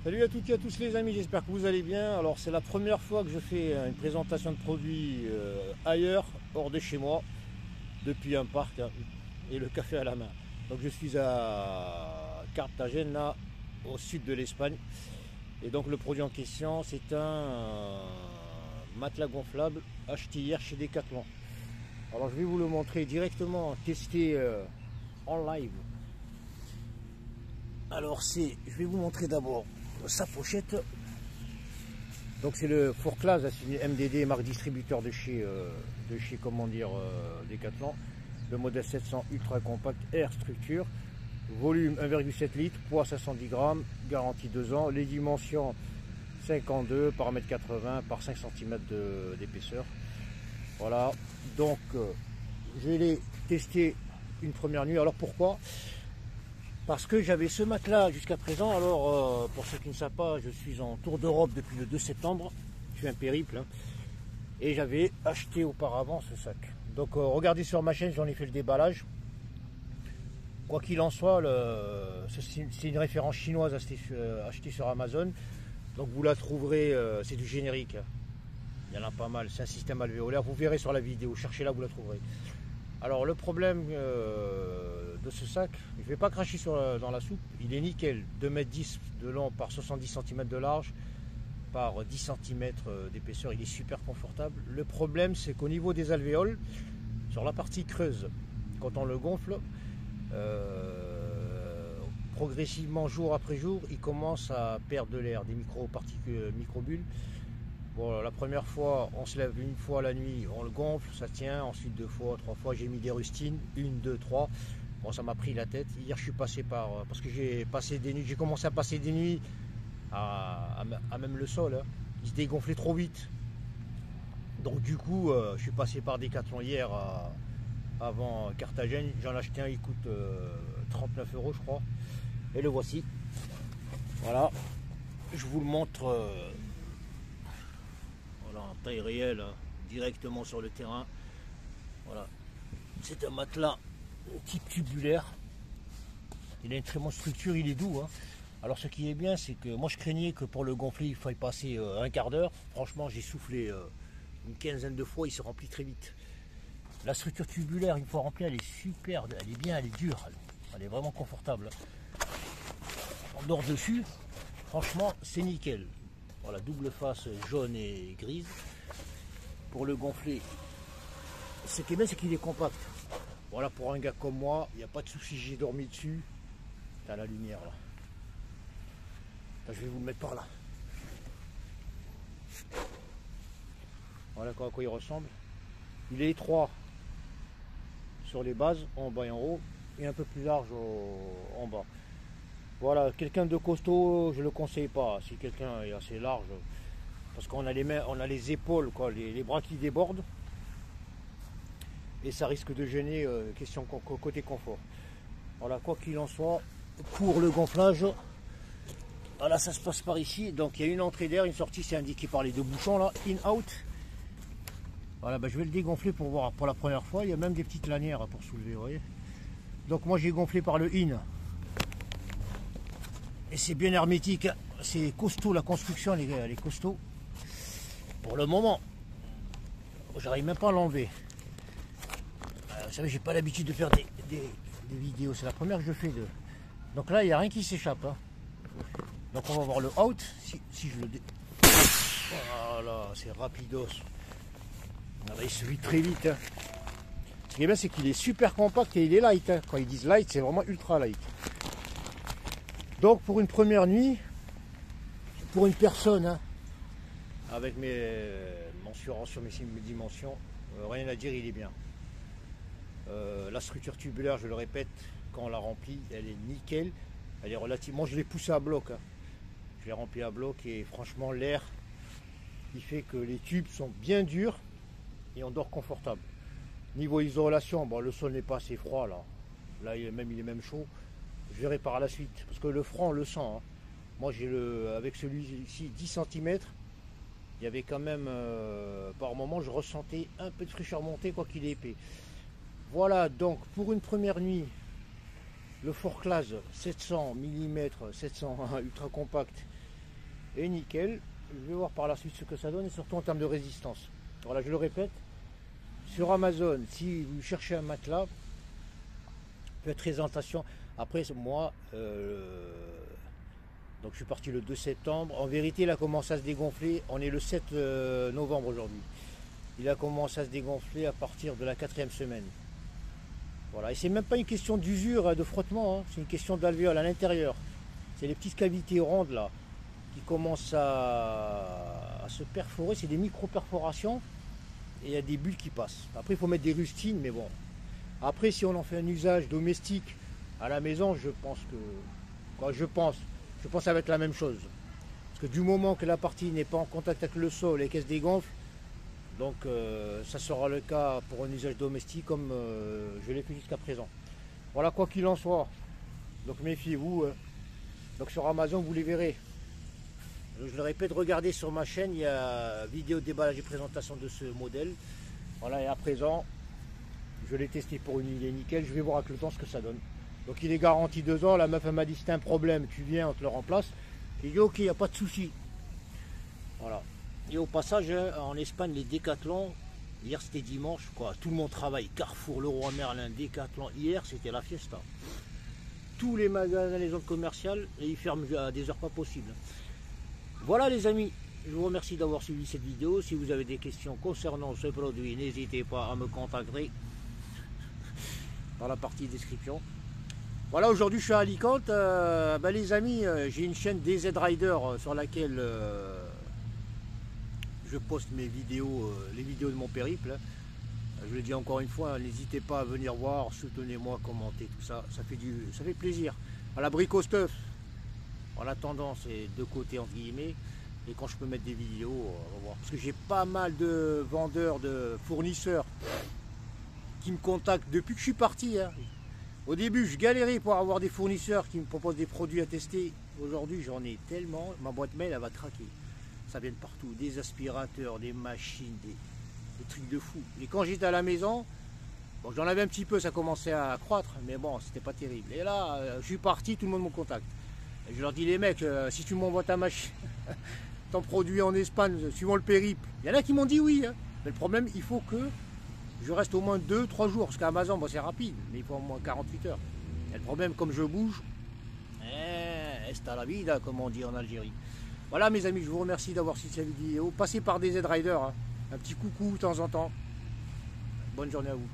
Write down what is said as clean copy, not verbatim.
Salut à toutes et à tous les amis, j'espère que vous allez bien. Alors c'est la première fois que je fais une présentation de produits ailleurs, hors de chez moi, depuis un parc hein, et le café à la main. Donc je suis à Cartagena, au sud de l'Espagne. Et donc le produit en question, c'est un matelas gonflable acheté hier chez Decathlon. Alors je vais vous le montrer directement, testé en live. Alors je vais vous montrer d'abord sa pochette. Donc c'est le Four-Class, c'est une MDD, marque distributeur de chez comment dire Decathlon. Le modèle 700 ultra compact Air structure, volume 1,7 litres, poids 510 grammes, garantie 2 ans, les dimensions 52 par 1,80 m par 5 cm d'épaisseur. Voilà, donc je l'ai testé une première nuit. Alors pourquoi? Parce que j'avais ce matelas jusqu'à présent. Alors pour ceux qui ne savent pas, je suis en tour d'Europe depuis le 2 septembre. Je fais un périple hein, et j'avais acheté auparavant ce sac. Donc regardez sur ma chaîne, j'en ai fait le déballage. Quoi qu'il en soit, c'est une référence chinoise achetée sur Amazon. Donc vous la trouverez, c'est du générique. Il y en a pas mal, c'est un système alvéolaire. Vous verrez sur la vidéo, cherchez-la, vous la trouverez. Alors le problème de ce sac, je ne vais pas cracher dans la soupe, il est nickel, 2,10 m de long par 70 cm de large par 10 cm d'épaisseur, il est super confortable. Le problème c'est qu'au niveau des alvéoles, sur la partie creuse, quand on le gonfle, progressivement jour après jour, il commence à perdre de l'air, des micro-particules, microbules. Bon, la première fois, on se lève une fois la nuit, on le gonfle, ça tient. Ensuite, 2 fois, 3 fois, j'ai mis des rustines. 1, 2, 3. Bon, ça m'a pris la tête. Hier, je suis passé parce que j'ai passé des nuits, j'ai commencé à passer des nuits à même le sol. Hein. Il se dégonflait trop vite. Donc, du coup, je suis passé par Decathlon hier avant Cartagena. J'en ai acheté un, il coûte 39 €, je crois. Et le voici. Voilà. Je vous le montre. En taille réelle, hein, directement sur le terrain. Voilà, c'est un matelas type tubulaire. Il a une très bonne structure, il est doux. Hein. Alors ce qui est bien, c'est que moi je craignais que pour le gonfler, il faille passer un quart d'heure. Franchement, j'ai soufflé une quinzaine de fois, il se remplit très vite. La structure tubulaire, une fois remplie, elle est super, elle est bien, elle est dure, elle est vraiment confortable. On dort dessus, franchement, c'est nickel. Voilà, double face jaune et grise. Pour le gonfler, ce qui est bien, c'est qu'il est compact. Voilà, pour un gars comme moi, il n'y a pas de souci, j'ai dormi dessus. T'as la lumière là. Là. Je vais vous le mettre par là. Voilà à quoi il ressemble. Il est étroit sur les bases, en bas et en haut, et un peu plus large en bas. Voilà, quelqu'un de costaud, je ne le conseille pas. Si quelqu'un est assez large, parce qu'on a les mains, on a les épaules, quoi, les bras qui débordent, et ça risque de gêner question côté confort. Voilà, quoi qu'il en soit, pour le gonflage, voilà, ça se passe par ici. Donc il y a une entrée d'air, une sortie, c'est indiqué par les deux bouchons là, in-out. Voilà, ben, je vais le dégonfler pour voir pour la première fois. Il y a même des petites lanières pour soulever, vous voyez. Donc moi j'ai gonflé par le in. Et c'est bien hermétique, c'est costaud, la construction elle est costaud. Pour le moment, j'arrive même pas à l'enlever. Vous savez, j'ai pas l'habitude de faire des vidéos, c'est la première que je fais. Donc là, il n'y a rien qui s'échappe. Hein. Donc on va voir le out, si je le Voilà, c'est rapidos. Ah bah, il se vide très vite. Hein. Ce qui est bien, c'est qu'il est super compact et il est light. Hein. Quand ils disent light, c'est vraiment ultra light. Donc pour une première nuit, pour une personne, hein, avec mon sur mes dimensions, rien à dire, il est bien. La structure tubulaire, je le répète, quand on la remplit, elle est nickel. Elle est relativement, je l'ai poussé à bloc. Hein. Je l'ai rempli à bloc et franchement l'air, il fait que les tubes sont bien durs et on dort confortable. Niveau isolation, bon, le sol n'est pas assez froid là. Là il est même chaud. Je verrai par la suite, parce que le froid on le sent. Hein. Moi j'ai avec celui-ci 10 cm, il y avait quand même, par moment je ressentais un peu de fraîcheur montée, quoi qu'il est épais. Voilà, donc pour une première nuit, le Four-Class 700 mm, 700 ultra compact, est nickel. Je vais voir par la suite ce que ça donne et surtout en termes de résistance. Voilà, je le répète, sur Amazon, si vous cherchez un matelas, faites très attention. Après, moi, donc je suis parti le 2 septembre. En vérité, il a commencé à se dégonfler. On est le 7 novembre aujourd'hui. Il a commencé à se dégonfler à partir de la 4e semaine. Voilà, et c'est même pas une question d'usure, de frottement, hein. C'est une question d'alvéole à l'intérieur. C'est les petites cavités rondes là qui commencent à se perforer. C'est des micro-perforations et il y a des bulles qui passent. Après, il faut mettre des rustines, mais bon. Après, si on en fait un usage domestique à la maison, je pense que... Quoi, je pense que ça va être la même chose. Parce que du moment que la partie n'est pas en contact avec le sol et qu'elle se dégonfle, donc ça sera le cas pour un usage domestique comme je l'ai fait jusqu'à présent. Voilà, quoi qu'il en soit. Donc méfiez-vous. Donc sur Amazon, vous les verrez. Je le répète, regardez sur ma chaîne, il y a vidéo de déballage et présentation de ce modèle. Voilà, et à présent, je l'ai testé pour une idée nickel. Je vais voir avec le temps ce que ça donne. Donc il est garanti 2 ans. La meuf elle m'a dit c'est un problème, tu viens, on te le remplace. J'ai dit ok, il n'y a pas de souci. Voilà. Et au passage, en Espagne, les Décathlon, hier c'était dimanche, quoi. Tout le monde travaille. Carrefour, Leroy Merlin, Décathlon. Hier c'était la fiesta. Tous les magasins, les zones commerciales, et ils ferment à des heures pas possibles. Voilà les amis, je vous remercie d'avoir suivi cette vidéo. Si vous avez des questions concernant ce produit, n'hésitez pas à me contacter dans la partie description. Voilà, aujourd'hui je suis à Alicante. Les amis, j'ai une chaîne DZ Rider sur laquelle je poste mes vidéos, les vidéos de mon périple. Je le dis encore une fois, n'hésitez pas à venir voir, soutenez-moi, commentez tout ça, ça fait plaisir. À la Brico Stuff, en attendant, c'est de côté entre guillemets. Et quand je peux mettre des vidéos, on va voir. Parce que j'ai pas mal de vendeurs, de fournisseurs qui me contactent depuis que je suis parti. Hein. Au début, je galérais pour avoir des fournisseurs qui me proposent des produits à tester. Aujourd'hui, j'en ai tellement, ma boîte mail, elle va craquer. Ça vient de partout, des aspirateurs, des machines, des trucs de fou. Et quand j'étais à la maison, bon, j'en avais un petit peu, ça commençait à croître, mais bon, c'était pas terrible. Et là, je suis parti, tout le monde me contacte. Et je leur dis, les mecs, si tu m'envoies ta machine, ton produit en Espagne, suivant le périple, il y en a qui m'ont dit oui. Hein. Mais le problème, il faut que je reste au moins 2-3 jours, parce qu'Amazon, bon, c'est rapide, mais il faut au moins 48 heures. Et le problème, comme je bouge, est à la vida, comme on dit en Algérie. Voilà mes amis, je vous remercie d'avoir suivi cette vidéo. Passez par DZ Rider, hein. Un petit coucou de temps en temps. Bonne journée à vous.